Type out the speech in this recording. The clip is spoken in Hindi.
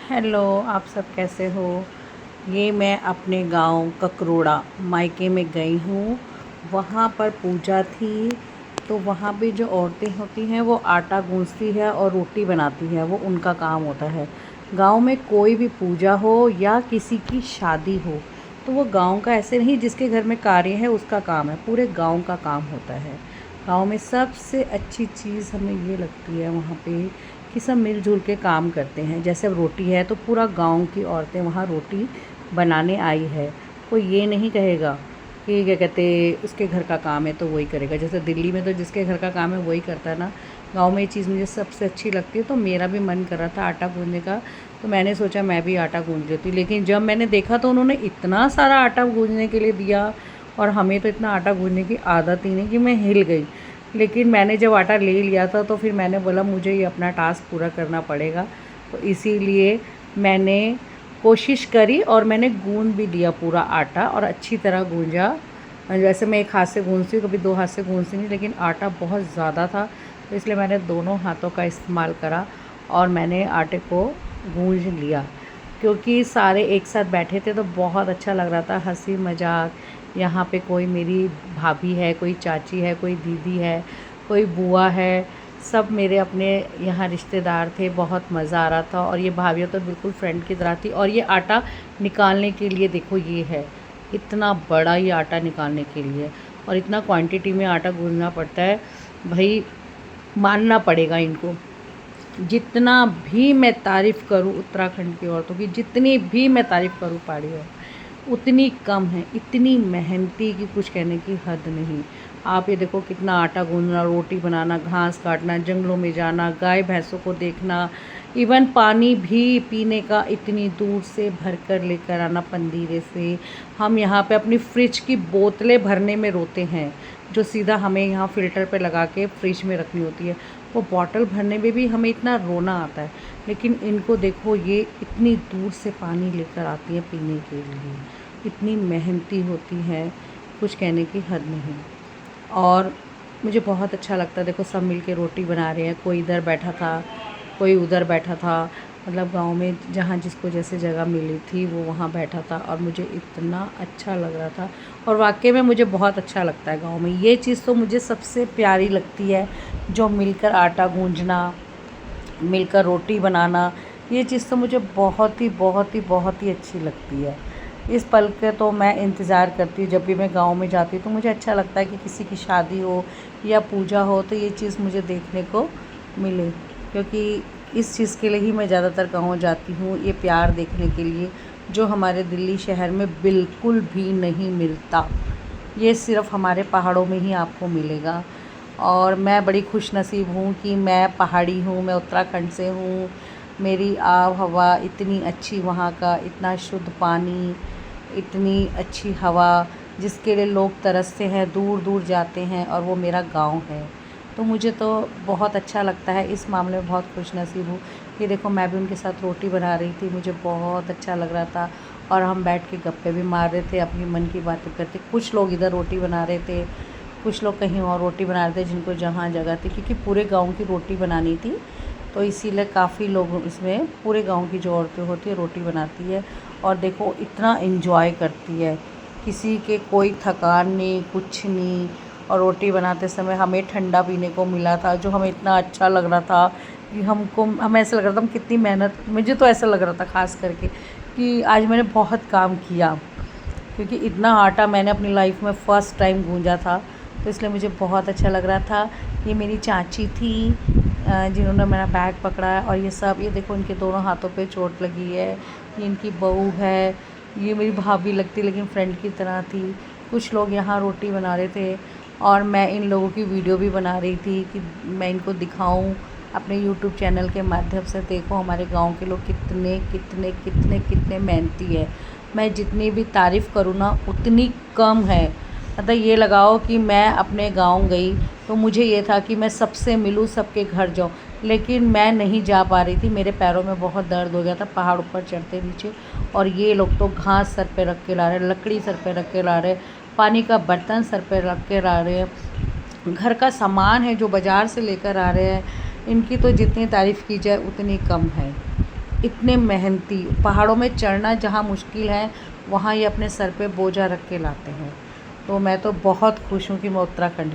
हेलो, आप सब कैसे हो? ये मैं अपने गांव ककरोड़ा मायके में गई हूँ। वहाँ पर पूजा थी, तो वहाँ पे जो औरतें होती हैं वो आटा गूँथती है और रोटी बनाती है, वो उनका काम होता है। गांव में कोई भी पूजा हो या किसी की शादी हो, तो वो गांव का ऐसे नहीं जिसके घर में कार्य है उसका काम है, पूरे गांव का काम होता है। गांव में सबसे अच्छी चीज़ हमें ये लगती है वहाँ पे कि सब मिलजुल के काम करते हैं। जैसे अब रोटी है तो पूरा गांव की औरतें वहाँ रोटी बनाने आई है। कोई ये नहीं कहेगा कि क्या कहते उसके घर का काम है तो वही करेगा। जैसे दिल्ली में तो जिसके घर का काम है वही करता है ना। गांव में ये चीज़ मुझे सबसे अच्छी लगती है, तो मेरा भी मन कर रहा था आटा गूँधने का। तो मैंने सोचा मैं भी आटा गूँध लेती, लेकिन जब मैंने देखा तो उन्होंने इतना सारा आटा गूँधने के लिए दिया, और हमें तो इतना आटा गूँधने की आदत ही नहीं कि मैं हिल गई। लेकिन मैंने जब आटा ले लिया था तो फिर मैंने बोला मुझे ये अपना टास्क पूरा करना पड़ेगा, तो इसीलिए मैंने कोशिश करी और मैंने गूँध भी लिया पूरा आटा और अच्छी तरह गूँजा। वैसे मैं एक हाथ से गूँथती हूँ, कभी दो हाथ से गूँथती नहीं, लेकिन आटा बहुत ज़्यादा था तो इसलिए मैंने दोनों हाथों का इस्तेमाल करा और मैंने आटे को गूँज लिया। क्योंकि सारे एक साथ बैठे थे तो बहुत अच्छा लग रहा था, हंसी मजाक। यहाँ पे कोई मेरी भाभी है, कोई चाची है, कोई दीदी है, कोई बुआ है, सब मेरे अपने यहाँ रिश्तेदार थे। बहुत मज़ा आ रहा था और ये भाभियाँ तो बिल्कुल फ्रेंड की तरह थी। और ये आटा निकालने के लिए देखो, ये है इतना बड़ा ये आटा निकालने के लिए, और इतना क्वांटिटी में आटा गूँथना पड़ता है भाई, मानना पड़ेगा इनको। जितना भी मैं तारीफ़ करूँ उत्तराखंड की औरतों की, जितनी भी मैं तारीफ़ करूँ पहाड़ी औरतों, उतनी कम है। इतनी मेहनती कि कुछ कहने की हद नहीं। आप ये देखो कितना आटा गूंदना, रोटी बनाना, घास काटना, जंगलों में जाना, गाय भैंसों को देखना, इवन पानी भी पीने का इतनी दूर से भर कर लेकर आना पंदीरे से। हम यहाँ पे अपनी फ्रिज की बोतलें भरने में रोते हैं, जो सीधा हमें यहाँ फ़िल्टर पे लगा के फ्रिज में रखनी होती है। वो बॉटल भरने में भी हमें इतना रोना आता है, लेकिन इनको देखो ये इतनी दूर से पानी लेकर आती हैं पीने के लिए। इतनी मेहनती होती हैं, कुछ कहने की हद नहीं। और मुझे बहुत अच्छा लगता है, देखो सब मिल के रोटी बना रहे हैं, कोई इधर बैठा था, कोई उधर बैठा था। मतलब गांव में जहाँ जिसको जैसे जगह मिली थी वो वहाँ बैठा था, और मुझे इतना अच्छा लग रहा था। और वाकई में मुझे बहुत अच्छा लगता है गांव में। ये चीज़ तो मुझे सबसे प्यारी लगती है, जो मिलकर आटा गूंजना, मिलकर रोटी बनाना। ये चीज़ तो मुझे बहुत ही बहुत ही बहुत ही अच्छी लगती है। इस पल के तो मैं इंतज़ार करती हूँ, जब भी मैं गांव में जाती हूँ तो मुझे अच्छा लगता है कि किसी की शादी हो या पूजा हो तो ये चीज़ मुझे देखने को मिले। क्योंकि इस चीज़ के लिए ही मैं ज़्यादातर गाँव जाती हूँ, ये प्यार देखने के लिए, जो हमारे दिल्ली शहर में बिल्कुल भी नहीं मिलता। ये सिर्फ़ हमारे पहाड़ों में ही आपको मिलेगा। और मैं बड़ी खुशनसीब हूँ कि मैं पहाड़ी हूँ, मैं उत्तराखंड से हूँ। मेरी आब हवा इतनी अच्छी, वहाँ का इतना शुद्ध पानी, इतनी अच्छी हवा, जिसके लिए लोग तरसते हैं, दूर दूर जाते हैं, और वो मेरा गांव है। तो मुझे तो बहुत अच्छा लगता है, इस मामले में बहुत खुशनसीब हूँ। ये देखो मैं भी उनके साथ रोटी बना रही थी, मुझे बहुत अच्छा लग रहा था, और हम बैठ के गप्पे भी मार रहे थे, अपनी मन की बातें करते। कुछ लोग इधर रोटी बना रहे थे, कुछ लोग कहीं और रोटी बना रहे थे, जिनको जहाँ जगह थी, क्योंकि पूरे गाँव की रोटी बनानी थी, तो इसीलिए काफ़ी लोग इसमें, पूरे गांव की जो औरतें होती है रोटी बनाती है। और देखो इतना एंजॉय करती है, किसी के कोई थकान नहीं, कुछ नहीं। और रोटी बनाते समय हमें ठंडा पीने को मिला था, जो हमें इतना अच्छा लग रहा था कि हमें ऐसा लग रहा था हम कितनी मेहनत, मुझे तो ऐसा लग रहा था ख़ास करके कि आज मैंने बहुत काम किया, क्योंकि इतना आटा मैंने अपनी लाइफ में फ़र्स्ट टाइम गूंजा था, तो इसलिए मुझे बहुत अच्छा लग रहा था। ये मेरी चाची थी जिन्होंने मेरा बैग पकड़ा, और ये सब, ये देखो इनके दोनों हाथों पे चोट लगी है। ये इनकी बहू है, ये मेरी भाभी लगती लेकिन फ्रेंड की तरह थी। कुछ लोग यहाँ रोटी बना रहे थे, और मैं इन लोगों की वीडियो भी बना रही थी कि मैं इनको दिखाऊं अपने यूट्यूब चैनल के माध्यम से। देखो हमारे गांव के लोग कितने कितने कितने कितने मेहनती है। मैं जितनी भी तारीफ़ करूँ ना उतनी कम है। मतलब ये लगाओ कि मैं अपने गांव गई तो मुझे ये था कि मैं सबसे मिलूँ, सबके घर जाऊँ, लेकिन मैं नहीं जा पा रही थी। मेरे पैरों में बहुत दर्द हो गया था पहाड़ ऊपर चढ़ते नीचे। और ये लोग तो घास सर पे रख के ला रहे, लकड़ी सर पे रख के ला रहे, पानी का बर्तन सर पे रख के ला रहे हैं, घर का सामान है जो बाज़ार से लेकर आ रहे हैं। इनकी तो जितनी तारीफ़ की जाए उतनी कम है। इतने मेहनती, पहाड़ों में चढ़ना जहाँ मुश्किल है वहाँ ये अपने सर पे बोझा रख के लाते हैं। तो मैं तो बहुत खुश हूँ कि मैं उत्तराखंड